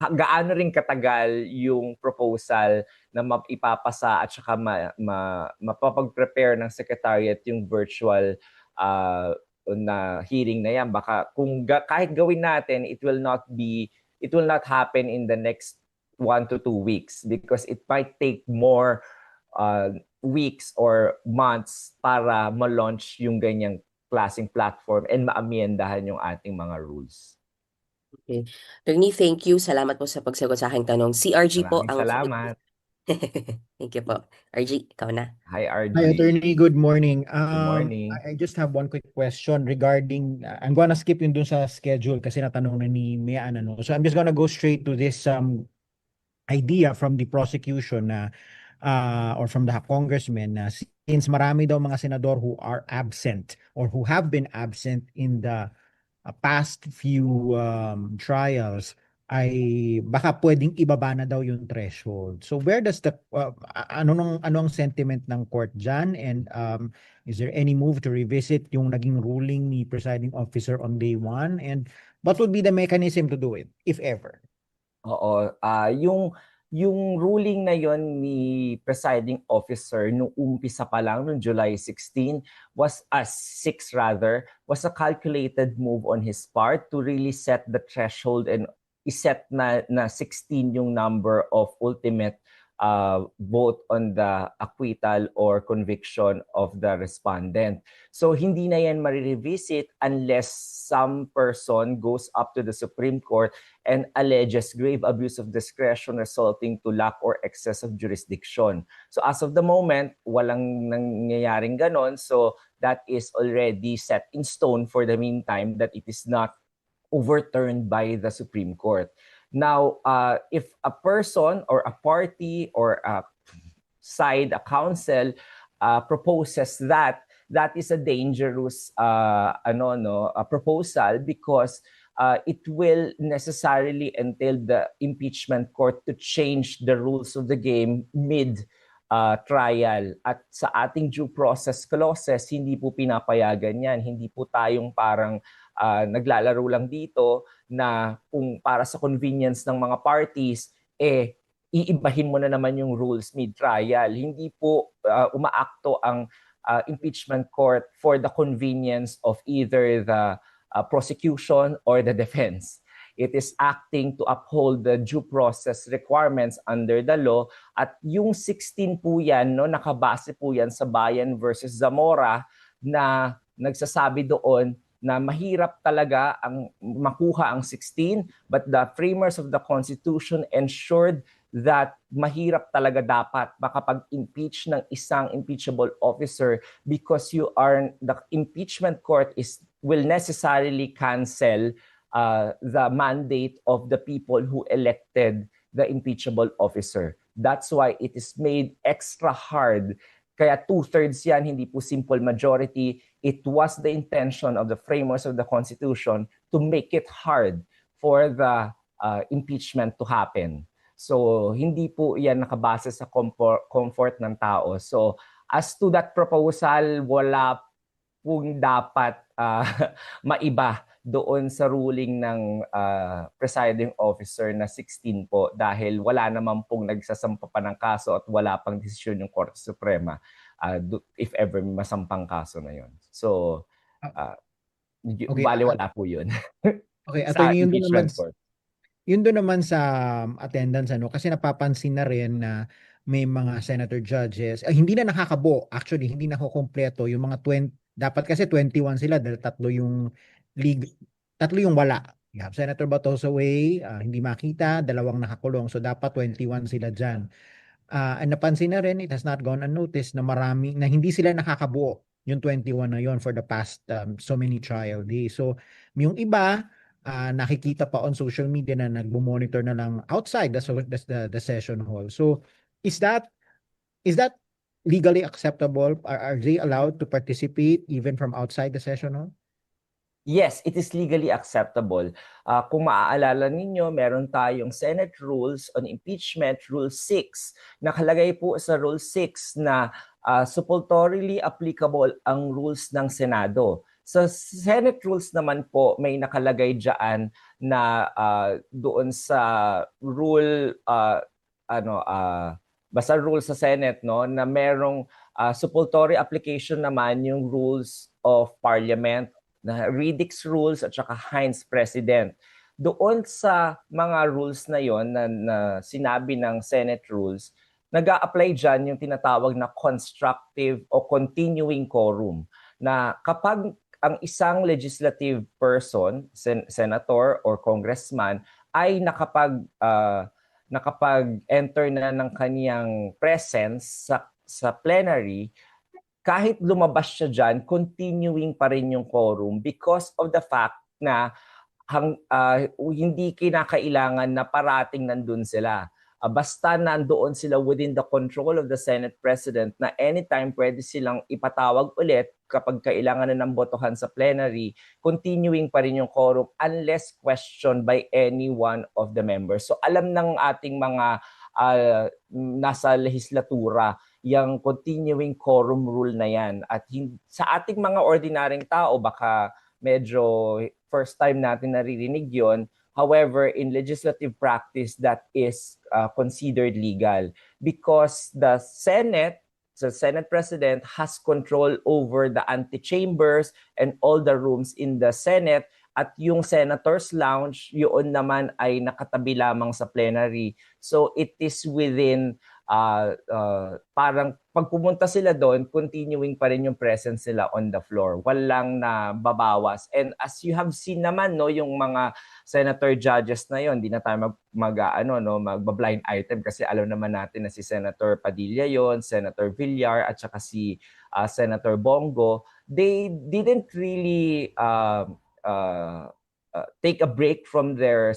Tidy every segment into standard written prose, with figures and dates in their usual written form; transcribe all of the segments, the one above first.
gaano rin katagal yung proposal na ipapasa at saka mapapag-prepare ng Secretariat yung virtual na hearing na yan. Baka kahit gawin natin, it will not happen in the next 1 to 2 weeks because it might take more weeks or months para ma-launch yung ganyang klaseng platform and maamyendahan yung ating mga rules. Okay. Attorney, thank you. Salamat po sa pagsagot sa aking tanong. Si RG po Maraming ang salamat. Thank you po. RG, ikaw na. Hi, Hi, RG. Attorney. Good morning. Good morning. I just have one quick question regarding, I'm gonna skip yun dun sa schedule kasi natanong na ni Mian, ano. So I'm just gonna go straight to this idea from the prosecution na or from the congressman na since marami daw mga senador who are absent or who have been absent in the past few trials ay baka pwedeng ibaba na daw yung threshold. So where does the ano ang sentiment ng court diyan, and is there any move to revisit yung naging ruling ni presiding officer on day 1, and what would be the mechanism to do it if ever? Oo, yung ruling na yon ni presiding officer nung umpisa pa lang noong July 16 was 6 rather, was a calculated move on his part to really set the threshold and iset na 16 yung number of ultimate vote on the acquittal or conviction of the respondent. So hindi na yan marirevisit unless some person goes up to the Supreme Court and alleges grave abuse of discretion resulting to lack or excess of jurisdiction. So as of the moment, walang nangyayaring ganon. So that is already set in stone for the meantime that it is not overturned by the Supreme Court. Now, if a person or a party or a side, a council proposes that, that is a dangerous a proposal because it will necessarily entail the impeachment court to change the rules of the game mid trial. At sa ating due process clauses, hindi po pinapayagan yan. Hindi po tayong parang naglalaro lang dito na kung para sa convenience ng mga parties, iibahin mo na naman yung rules mid-trial. Hindi po umaakto ang impeachment court for the convenience of either the prosecution or the defense. It is acting to uphold the due process requirements under the law. At yung 16 po yan, no, nakabase po yan sa Bayan versus Zamora na nagsasabi doon na mahirap talaga ang makuha ang 16, but the framers of the Constitution ensured that mahirap talaga dapat makapag-impeach ng isang impeachable officer because the impeachment court will necessarily cancel the mandate of the people who elected the impeachable officer. That's why it is made extra hard. Kaya 2/3 yan, hindi po simple majority. It was the intention of the framers of the Constitution to make it hard for the impeachment to happen. So, hindi po yan nakabase sa comfort ng tao. So, as to that proposal, wala pong dapat maiba doon sa ruling ng presiding officer na 16 po dahil wala naman pong nagsasampa pa ng kaso at wala pang desisyon yung Korte Suprema if ever masampang kaso na yon. So, Okay, baliwala po yun. okay, Sa attorney, impeachment court. yun doon naman sa attendance, ano, kasi napapansin na rin na may mga senator judges, hindi na nakakabuo, actually, hindi na kukumpleto yung mga 20, dapat kasi 21 sila dahil tatlo yung wala. You have Senator Bato Way, hindi makita, 2 nakakulong, so dapat 21 sila dyan. And napansin na rin, it has not gone unnoticed na marami, na hindi sila nakakabuo yung 21 na yon for the past so many trial days. So, yung iba, nakikita pa on social media na nagmo-monitor na lang outside the session hall. So, is that legally acceptable? Are they allowed to participate even from outside the session hall? Yes, it is legally acceptable. Kung maaalala ninyo, meron tayong Senate Rules on Impeachment, Rule 6. Nakalagay po sa Rule 6 na suppletorily applicable ang rules ng Senado. Sa Senate rules naman po, may nakalagay diyan na doon sa rule basta rule sa Senate, no, na merong supplementary application naman yung rules of parliament, na Riddick's rules at saka Hines President. Doon sa mga rules na yon na sinabi ng Senate rules, nag-a-apply dyan yung tinatawag na constructive o continuing quorum, na kapag ang isang legislative person, senator or congressman, ay nakapag-enter na ng kaniyang presence sa plenary, kahit lumabas siya dyan, continuing pa rin yung quorum because of the fact na hindi kinakailangan na parating nandun sila. Basta nandoon sila within the control of the Senate President na anytime pwede silang ipatawag ulit kapag kailangan na ng botohan sa plenary, continuing pa rin yung quorum unless questioned by any one of the members. So alam ng ating mga nasa lehislatura yung continuing quorum rule na yan. At sa ating mga ordinaryong tao, baka medyo first time natin naririnig yon. However, in legislative practice, that is considered legal because the Senate President has control over the antechambers and all the rooms in the Senate, at yung Senator's Lounge, yun naman ay nakatabi lamang sa plenary. So it is within parang pag pumunta sila doon, continuing pa rin yung presence nila on the floor. Walang na babawas. And as you have seen naman, no, yung mga senator judges na yon, hindi na tayo magba-blind item kasi alam naman natin na si Senator Padilla yon, Senator Villar at saka si Senator Bongo. They didn't really take a break from their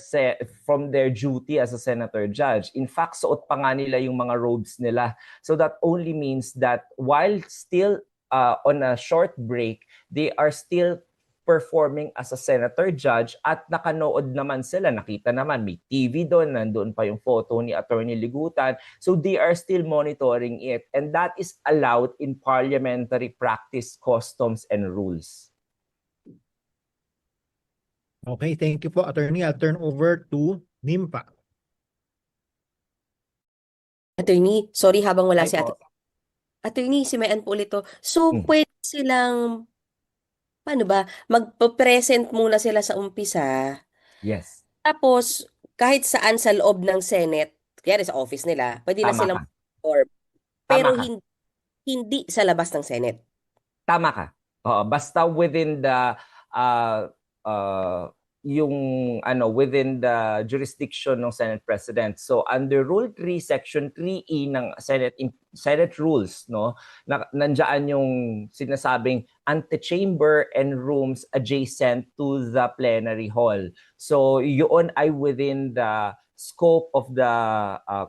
duty as a senator judge. In fact, suot pa nga nila yung mga robes nila. So that only means that while still on a short break, they are still performing as a senator judge at nakanood naman sila. Nakita naman, may TV doon, nandoon pa yung photo ni Attorney Ligutan. So they are still monitoring it. And that is allowed in parliamentary practice, customs, and rules. Okay, thank you po, Attorney. I'll turn over to Nimpa. Attorney, sorry habang wala Ay si po. Attorney, si Mayan po ulit to. So, Hmm. pwede silang, paano ba, magpa-present muna sila sa umpisa. Yes. Tapos, kahit saan sa loob ng Senate, kaya sa office nila, pwede na Tama silang ka. perform. Tama Pero ka. hindi sa labas ng Senate. Tama ka. Oo, basta within the within the jurisdiction ng Senate President. So under Rule 3 Section 3E ng Senate Rules, no, nandiyan yung sinasabing antechamber and rooms adjacent to the plenary hall. So yun ay within the scope of the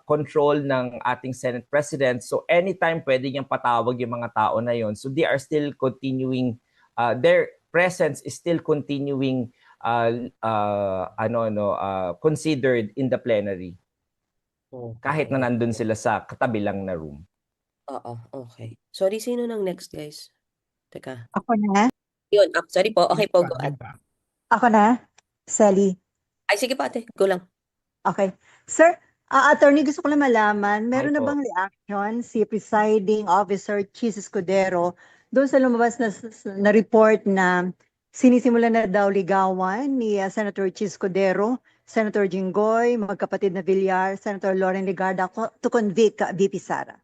control ng ating Senate President. So anytime pwede niyang patawag yung mga tao na yon. So they are still continuing, their presence is still continuing considered in the plenary. Kahit na nandun sila sa katabi lang na room. Oo, okay. Sorry, sino nang next, guys? Teka. Ako na? Yun, sorry po. Okay po, go. Nimpa. Ako na? Sally. Ay, sige po, ate. Go lang. Okay. Sir, attorney, gusto ko lang malaman, meron Ay na po. bang reaction si presiding officer Chis Escudero doon sa lumabas na report na sinisimula na daw ligawan ni Senator Chis Escudero, Senator Jinggoy, magkapatid na Villar, Senator Loren Legarda to convict VP Sara?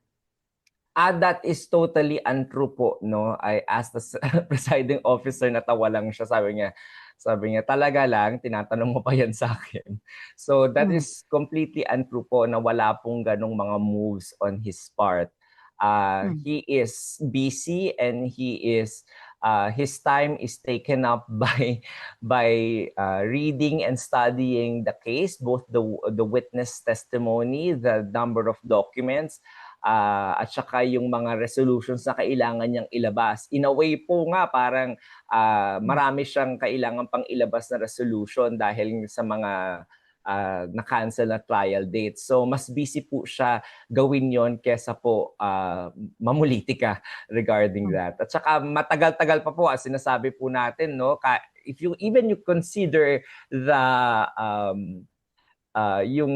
That is totally untrue po, no? I asked the presiding officer, natawa lang siya, sabi niya, talaga lang, tinatanong mo pa yan sa akin. So that is completely untrue po na wala pong ganong mga moves on his part. He is busy and his time is taken up by reading and studying the case, both the witness testimony, the number of documents, at saka yung mga resolutions na kailangan niyang ilabas. In a way po nga, parang marami siyang kailangan pang ilabas na resolution dahil sa mga na-cancel na trial date. So mas busy po siya gawin yon kesa po mamulitika regarding that. At saka matagal-tagal pa po, as sinasabi po natin, no, if you even you consider the yung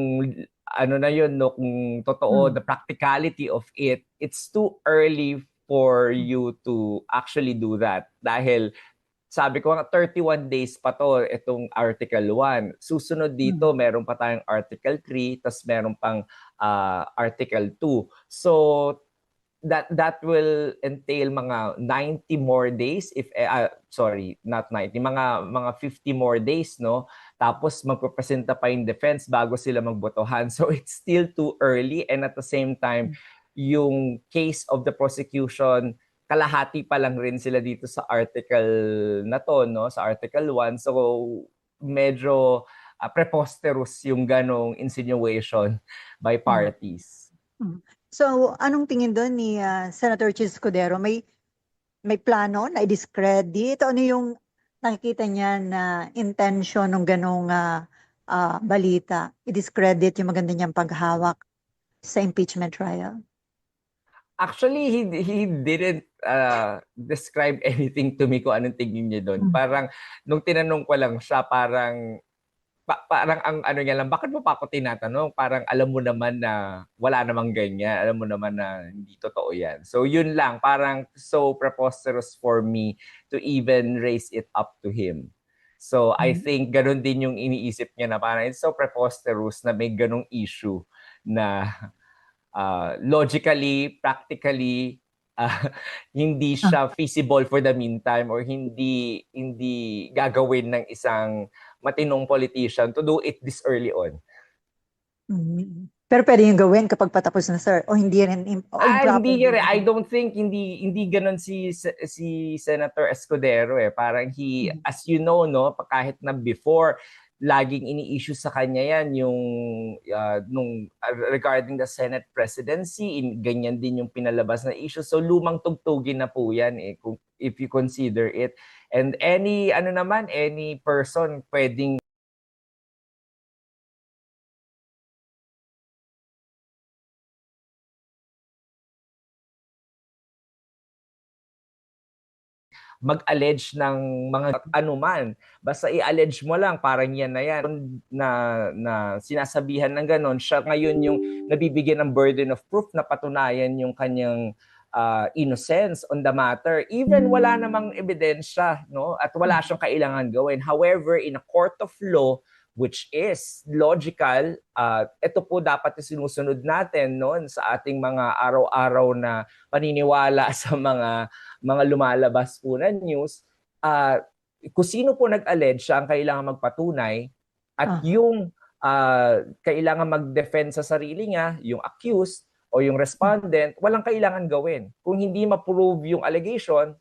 ano na yun, no, kung totoo, the practicality of it, it's too early for you to actually do that. Dahil sabi ko nga 31 days pa to itong Article 1. Susunod dito, meron pa tayong Article 3, tas meron pang Article 2. So that will entail mga 90 more days, if sorry, not 90, mga 50 more days, no? Tapos magpapresenta pa yung defense bago sila magbotohan. So it's still too early, and at the same time, yung case of the prosecution, kalahati pa lang rin sila dito sa article na to, no? Sa Article 1. So medyo preposterous yung ganong insinuation by parties. So, anong tingin doon ni Senator Chis Escudero? May plano na i-discredit? Ano yung nakikita niya na intention ng ganong balita? I-discredit yung maganda niyang paghawak sa impeachment trial? Actually, he didn't describe anything to me kung anong tingin niya doon. Parang, nung tinanong ko lang siya, parang ang ano niya lang, bakit mo pa ako tinatanong? Parang alam mo naman na wala namang ganyan. Alam mo naman na hindi totoo yan. So yun lang, parang so preposterous for me to even raise it up to him. So I think ganun din yung iniisip niya na parang it's so preposterous na may ganung issue na logically, practically, hindi siya feasible for the meantime or hindi gagawin ng isang matinong politician to do it this early on. Pero pwede yung gawin kapag patapos na, sir, o hindi rin hindi rin. I don't think hindi ganun si Senator Escudero eh. Parang as you know, no, kahit na before, laging ini-issue sa kanya yan yung regarding the Senate presidency, ganyan din yung pinalabas na issue. So lumang tugtugin na po yan eh, if you consider it. And any person pwedeng mag-allege ng mga anuman. Basta i-allege mo lang, parang yan na yan. Na sinasabihan ng ganon, siya ngayon yung nabibigyan ng burden of proof na patunayan yung kanyang innocence on the matter. Even wala namang ebidensya, no? At wala siyang kailangan gawin. However, in a court of law, which is logical, ito po dapat sinusunod natin, no, sa ating mga araw-araw na paniniwala sa mga lumalabas po na news. Kung sino po nag-allege, siya ang kailangan magpatunay at yung kailangan mag-defend sa sarili niya, yung accused o yung respondent, walang kailangan gawin. Kung hindi ma-prove yung allegation,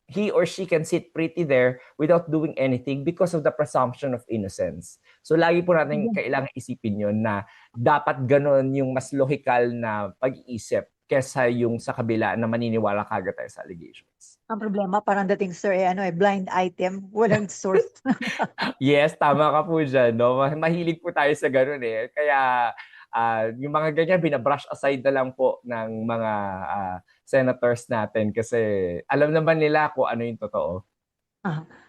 he or she can sit pretty there without doing anything because of the presumption of innocence. So lagi po natin kailangan isipin yun na dapat ganon yung mas logical na pag-iisip kesa yung sa kabila na maniniwala kagad tayo sa allegations. Ang problema, parang dating, sir, blind item, walang source. Yes, tama ka po dyan. No? Mahilig po tayo sa ganon eh. Kaya yung mga ganyan, binabrush aside na lang po ng mga senators natin kasi alam naman nila kung ano yung totoo.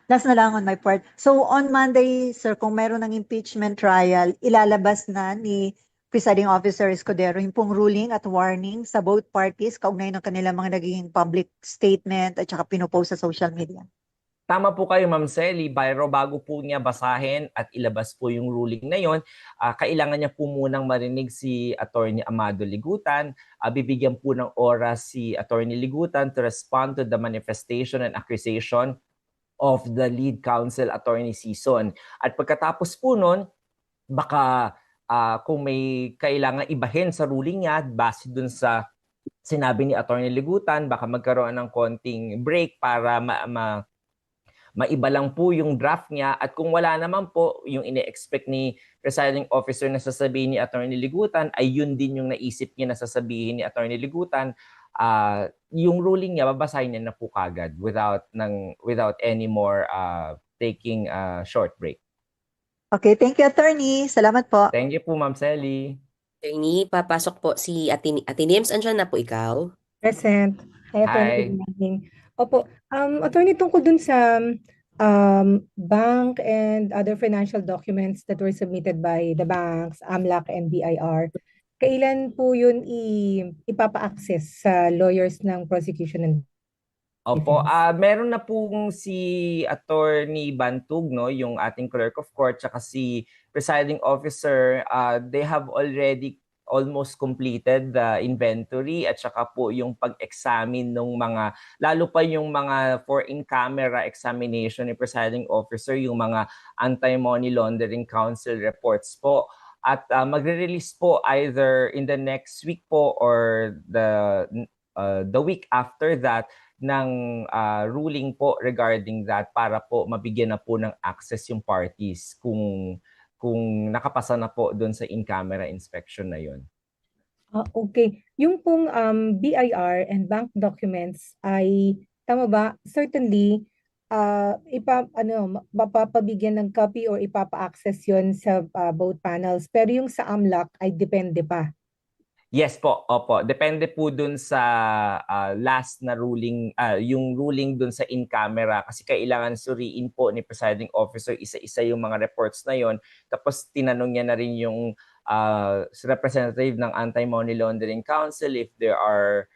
Last na lang on my part. So on Monday, sir, kung meron ng impeachment trial, ilalabas na ni Presiding Officer Escudero yung pong ruling at warning sa both parties kaugnay ng kanilang mga naging public statement at saka pinopost sa social media. Tama po kayo, Ma'am Selly. Pero bago po niya basahin at ilabas po yung ruling na yon, kailangan niya po munang marinig si Attorney Amado Ligutan. Bibigyan po ng oras si Attorney Ligutan to respond to the manifestation and accusation of the lead counsel, Attorney Sison. At pagkatapos po nun, baka kung may kailangan ibahin sa ruling niya, base dun sa sinabi ni Attorney Ligutan, baka magkaroon ng konting break para maiba lang po yung draft niya, at kung wala naman po yung ine-expect ni presiding officer na sasabihin ni Attorney Ligutan, ay yun din yung naisip niya na sasabihin ni Attorney Ligutan, yung ruling niya babasahin niya na po kagad without any more taking a short break. Okay, thank you, attorney. Salamat po. Thank you po, Ma'am Selly. Attorney, papasok po si Ate Nims. Andiyan na po ikaw? Present. Hi, Attorney. Good Hi. morning. Opo, Attorney, tungkol dun sa bank and other financial documents that were submitted by the banks, AMLAC and BIR, kailan po yun ipapa-access sa lawyers ng prosecution and Opo, defense? meron na pong si Attorney Bantug, no, yung ating clerk of court, tsaka si presiding officer, they have already almost completed the inventory at saka po yung pag-examine ng mga, lalo pa yung mga for in-camera examination ni presiding officer, yung mga anti-money laundering council reports po. At magre-release po either in the next week po or the week after that ng ruling po regarding that para po mabigyan na po ng access yung parties kung nakapasa na po doon sa in-camera inspection na yon. Okay. Yung pong BIR and bank documents ay, tama ba? Certainly, mapapabigyan ng copy or ipapa-access yon sa both panels. Pero yung sa AMLAC ay depende pa. Yes po, opo. Depende po dun sa last na ruling, yung ruling dun sa in-camera kasi kailangan suriin po ni presiding officer isa-isa yung mga reports na yon. Tapos tinanong niya na rin yung representative ng Anti-Money Laundering Council if there are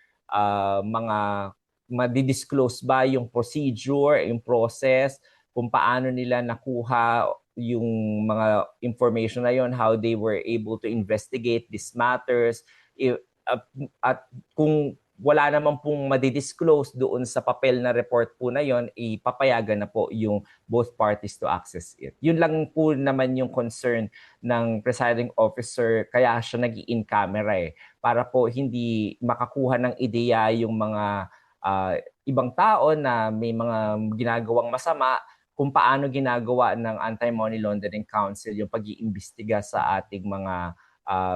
mga madi-disclose ba yung procedure, yung process, kung paano nila nakuha yung mga information na yon, how they were able to investigate these matters. At kung wala naman pong madidisclose doon sa papel na report po na yon, ipapayagan na po yung both parties to access it. Yun lang po naman yung concern ng presiding officer, kaya siya nag-in camera para po hindi makakuha ng ideya yung mga ibang tao na may mga ginagawang masama kung paano ginagawa ng Anti-Money Laundering Council yung pag-iimbestiga sa ating mga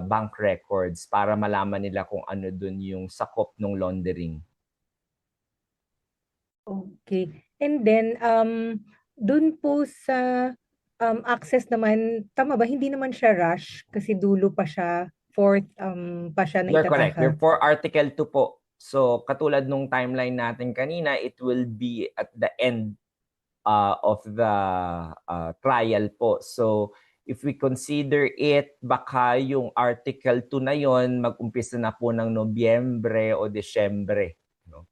bank records para malaman nila kung ano dun yung sakop ng laundering. Okay. And then, dun po sa access naman, tama ba? Hindi naman siya rush kasi dulo pa siya, fourth pa siya na You're correct. itatahak. For Article 2 po. So katulad nung timeline natin kanina, it will be at the end of the trial po. So if we consider it, baka yung Article 2 na yon mag-umpisa na po ng Nobyembre o Desyembre. No?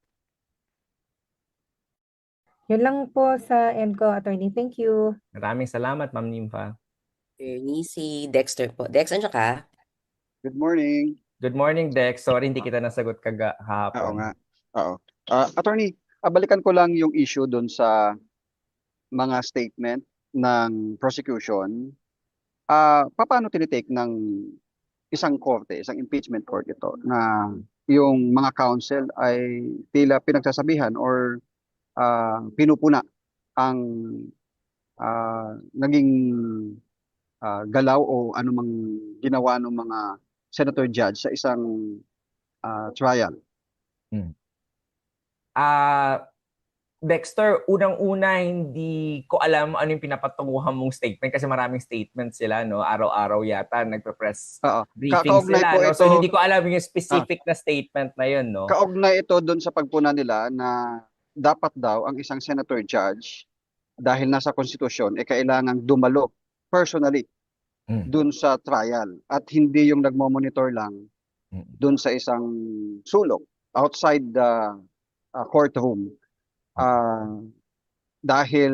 Yun lang po sa end ko, Attorney. Thank you. Maraming salamat, Ma'am Nympha. Attorney, si Dexter po. Dex, andiyan ka? Good morning. Good morning, Dex. Sorry, hindi kita nasagot Oo kahapon. nga. Oo. Attorney, balikan ko lang yung issue doon sa mga statement ng prosecution. Paano tinitake ng isang korte, isang impeachment court ito, na yung mga counsel ay tila pinagsasabihan or pinupuna ang naging galaw o anumang ginawa ng mga senator judge sa isang trial? Dexter, unang-una hindi ko alam ano yung pinapatunguhan mong statement kasi maraming statements sila, no? Araw-araw yata nagpe-press briefing Kaugnay sila, po no? So ito- hindi ko alam yung specific na statement na yun, no? Kaugnay ito doon sa pagpuna nila na dapat daw ang isang senator judge dahil nasa konstitusyon kailangang dumalo personally doon sa trial at hindi yung nagmo-monitor lang doon sa isang sulok outside the courtroom. Dahil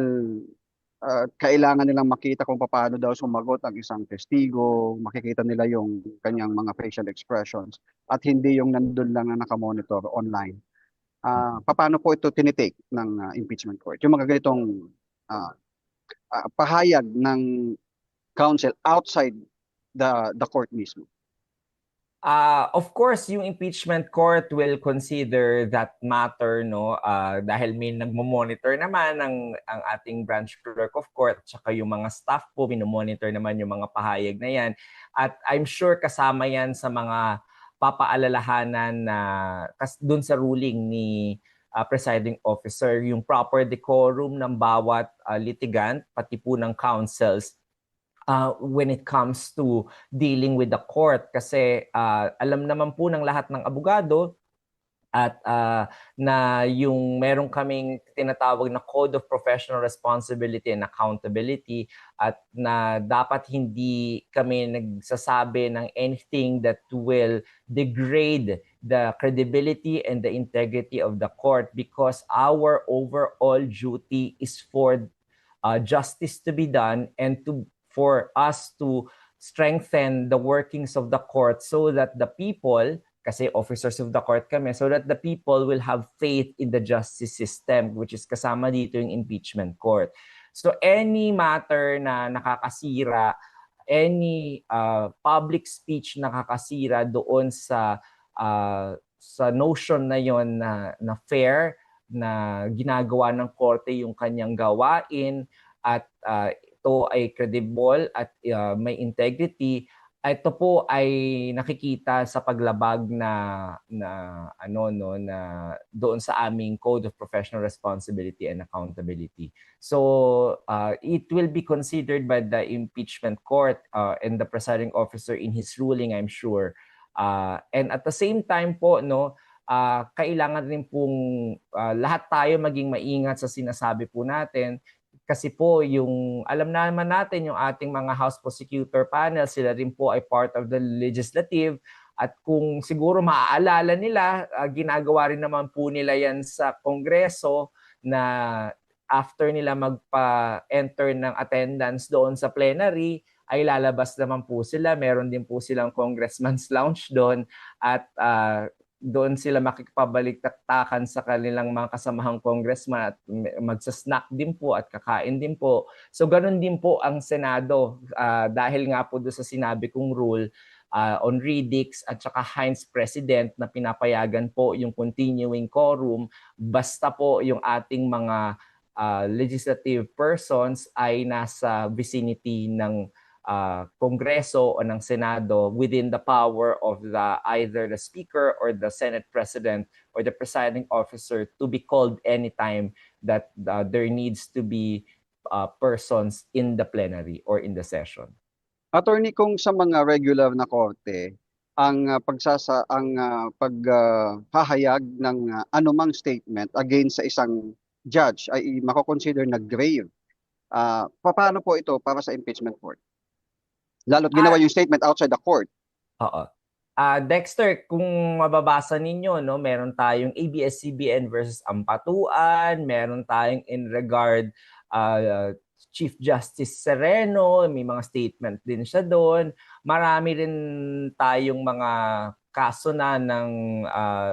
kailangan nilang makita kung paano daw sumagot ang isang testigo, makikita nila yung kanyang mga facial expressions at hindi yung nandun lang na nakamonitor online. Paano po ito tinitake ng impeachment court? Yung mga ganitong pahayag ng counsel outside the court mismo. Of course, yung impeachment court will consider that matter, no? Dahil may nagmo-monitor naman ang ating branch clerk of court, tsaka yung mga staff po minomonitor naman yung mga pahayag na yan. At I'm sure kasama yan sa mga papaalalahanan na dun sa ruling ni presiding officer, yung proper decorum ng bawat litigant, pati po ng counsels, when it comes to dealing with the court. Kasi alam naman po ng lahat ng abogado at na yung meron kaming tinatawag na Code of Professional Responsibility and Accountability at na dapat hindi kami nagsasabi ng anything that will degrade the credibility and the integrity of the court, because our overall duty is for justice to be done and for us to strengthen the workings of the court so that the people, kasi officers of the court kami, so that the people will have faith in the justice system, which is kasama dito yung impeachment court. So any matter na nakakasira, any public speech nakakasira doon sa notion na yon na fair, na ginagawa ng korte yung kanyang gawain at ito ay credible at may integrity, ito po ay nakikita sa paglabag na doon sa aming Code of Professional Responsibility and Accountability. So it will be considered by the impeachment court and the presiding officer in his ruling, I'm sure. And at the same time po, kailangan rin pong lahat tayo maging maingat sa sinasabi po natin. Kasi po, yung alam naman natin, yung ating mga House Prosecutor Panel, sila rin po ay part of the legislative. At kung siguro maaalala nila, ginagawa rin naman po nila yan sa Kongreso na after nila magpa-enter ng attendance doon sa plenary, ay lalabas naman po sila. Meron din po silang Congressman's Lounge doon at doon sila makikipabalik-taktakan sa kanilang mga kasamahang congressman at magsasnack din po at kakain din po. So ganun din po ang Senado dahil nga po doon sa sinabi kong rule on Redix at saka Heinz President na pinapayagan po yung continuing quorum basta po yung ating mga legislative persons ay nasa vicinity ng Kongreso o ng Senado within the power of either the Speaker or the Senate President or the presiding officer to be called anytime that there needs to be persons in the plenary or in the session. Attorney, kung sa mga regular na korte, ang paghahayag ng anumang statement against sa isang judge ay mako-consider na grave. Paano po ito para sa impeachment court? Lalo't ginawa yung statement outside the court. Oo. Dexter, kung mababasa ninyo, meron tayong ABS-CBN versus Ampatuan, meron tayong in regard Chief Justice Sereno, may mga statement din siya doon. Marami rin tayong mga kaso na ng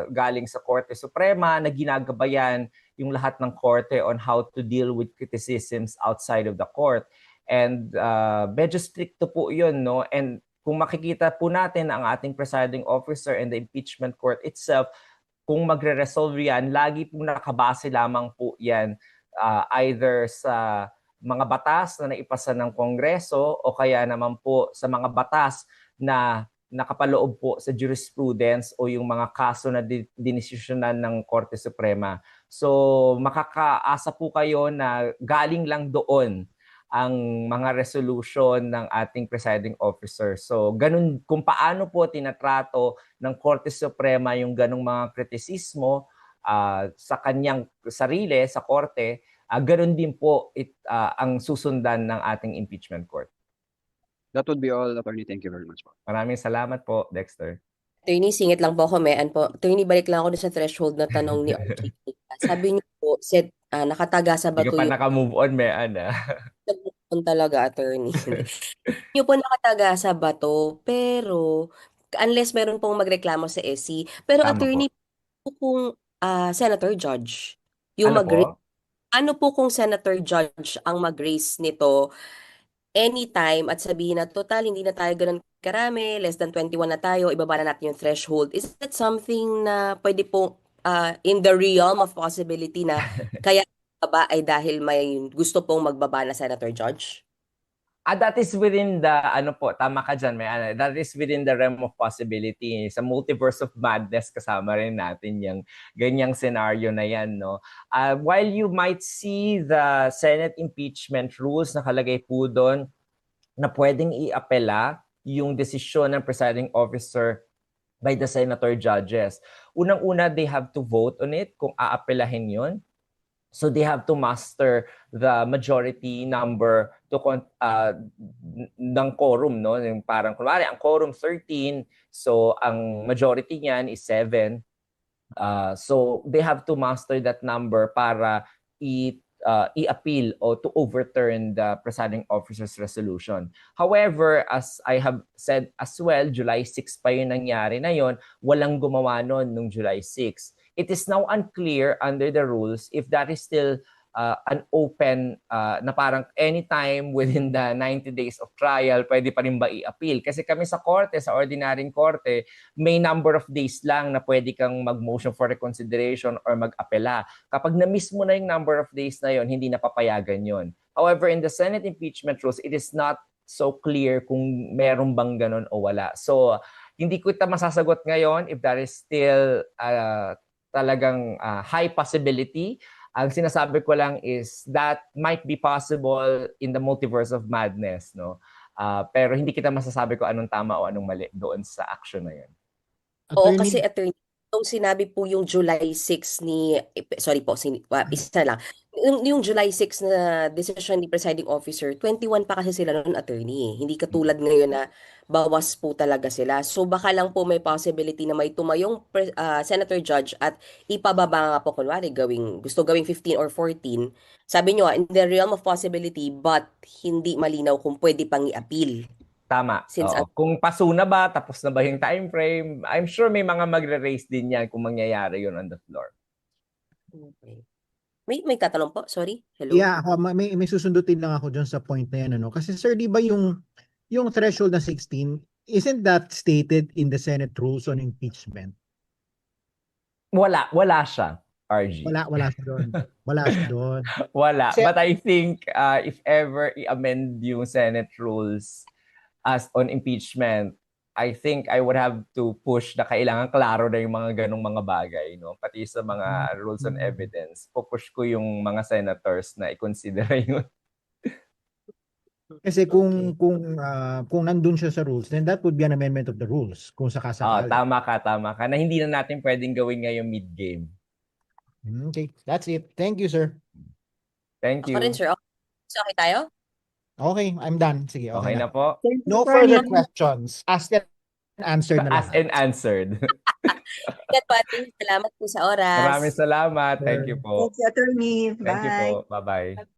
galing sa Korte Suprema na ginagabayan yung lahat ng korte on how to deal with criticisms outside of the court. And medyo stricto po yun, And kung makikita po natin ang ating presiding officer and the impeachment court itself, kung magre-resolve yan, lagi po nakabase lamang po yan either sa mga batas na naipasa ng Kongreso o kaya naman po sa mga batas na nakapaloob po sa jurisprudence o yung mga kaso na dinesisyonan ng Korte Suprema. So makakaasa po kayo na galing lang doon ang mga resolution ng ating presiding officer. So, ganun kung paano po tinatrato ng Korte Suprema yung ganung mga kritisismo sa kanyang sarili, sa korte, ganun din po ang susundan ng ating impeachment court. That would be all, Attorney. Thank you very much po. Maraming salamat po, Dexter. Attorney, singit lang po ako, Mean po. Attorney, balik lang ako sa threshold na tanong ni RK. Sabi niyo po, nakatagasa ba Hindi to ka pa yung naka-move on, Mean. talaga, attorney? Yung po nakatagasa ba to, pero unless meron pong magreklamo sa SC. Pero Tama attorney, po. kung Senator Judge, yung Ano po? ano po kung Senator Judge ang mag-raise nito anytime at sabihin na total hindi na tayo ganun karami, less than 21 na tayo, ibaba na natin yung threshold. Is that something na pwede po in the realm of possibility na kaya ba ay dahil may gusto pong magbaba na Senator Judge? That is within the, tama ka dyan, that is within the realm of possibility. Sa multiverse of madness, kasama rin natin yung ganyang scenario na yan, no? While you might see the Senate impeachment rules nakalagay po doon, na pwedeng iapela yung desisyon ng presiding officer by the senator judges. Unang-una, they have to vote on it kung aapelahin yun. So they have to master the majority number to ng quorum, no? Yung parang kunwari ang quorum 13, so ang majority niyan is 7. So they have to master that number para i-appeal o to overturn the presiding officer's resolution. However, as I have said as well, July 6 pa yun nangyari na yun, walang gumawa nun nung July 6. It is now unclear under the rules if that is still an open na parang anytime within the 90 days of trial, pwede pa rin ba i-appeal? Kasi kami sa korte, sa ordinaryong korte, may number of days lang na pwede kang mag-motion for reconsideration or mag-apela. Kapag na-miss mo na yung number of days na yon, hindi napapayagan yon. However, in the Senate impeachment rules, it is not so clear kung meron bang ganun o wala. So, hindi ko ito masasagot ngayon if that is still talagang high possibility. Ang sinasabi ko lang is that might be possible in the multiverse of madness, no? Pero hindi kita masasabi ko anong tama o anong mali doon sa action na yun. Oo, Attorney, kasi attorney, nung sinabi po yung July 6 ni, sorry po, isa lang. Yung July 6 na decision ni presiding officer, 21 pa kasi sila noon, attorney. Hindi katulad ngayon na bawas po talaga sila. So baka lang po may possibility na may tumayong senator judge at ipababa nga po, kunwari, gusto gawing 15 or 14. Sabi nyo, in the realm of possibility, but hindi malinaw kung pwede pang i-appeal. Tama. Since Oo. Kung paso na ba, tapos na ba yung time frame, I'm sure may mga magre-raise din yan kung mangyayari yun on the floor. Okay. May tatanong po, sorry. Hello. yeah, ako, may susundutin lang ako dyan sa point na yan, ano? Kasi sir, di ba yung threshold na 16, isn't that stated in the Senate rules on impeachment? Wala siya, RG. Wala siya doon. Wala siya doon. Wala. Kasi- But I think if ever i-amend yung Senate rules as on impeachment, I think I would have to push na kailangan klaro na yung mga ganong mga bagay, no? Pati sa mga rules on evidence, pupush ko yung mga senators na i-consider yun. Kasi kung nandun siya sa rules, then that would be an amendment of the rules kung sakasakali. Tama ka. Na hindi na natin pwedeng gawin ngayong mid-game. Okay, that's it. Thank you, sir. Thank Ako rin, you. sir. So, okay tayo? Okay, I'm done. Sige, Okay na po. No further questions. Asked and answered na Asked lang. and answered. Ingat po, attorney. Salamat po sa oras. Maraming salamat. Thank you po. Thank you, attorney. Thank you Bye. po. Bye-bye.